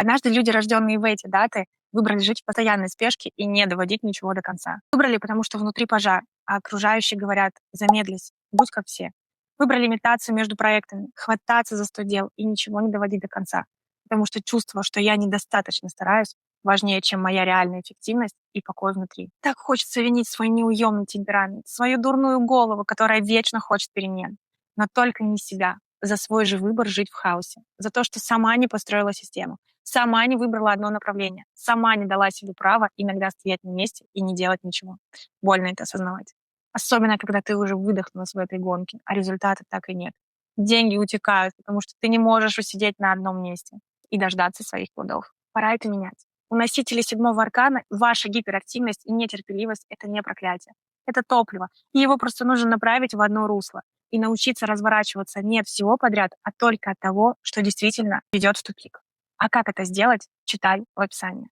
Однажды люди, рожденные в эти даты, выбрали жить в постоянной спешке и не доводить ничего до конца. Выбрали, потому что внутри пожар, а окружающие говорят: замедлись, будь как все. Выбрали метаться между проектами, хвататься за 100 дел и ничего не доводить до конца. Потому что чувство, что я недостаточно стараюсь, важнее, чем моя реальная эффективность и покой внутри. Так хочется винить свой неуемный темперамент, свою дурную голову, которая вечно хочет перемен. Но только не себя, за свой же выбор жить в хаосе, за то, что сама не построила систему, сама не выбрала одно направление, сама не дала себе право иногда стоять на месте и не делать ничего. Больно это осознавать. Особенно, когда ты уже выдохнулась в этой гонке, а результата так и нет. Деньги утекают, потому что ты не можешь усидеть на одном месте и дождаться своих плодов. Пора это менять. У носителей седьмого аркана ваша гиперактивность и нетерпеливость — это не проклятие. Это топливо, и его просто нужно направить в одно русло и научиться разворачиваться не от всего подряд, а только от того, что действительно ведет в тупик. А как это сделать, читай в описании.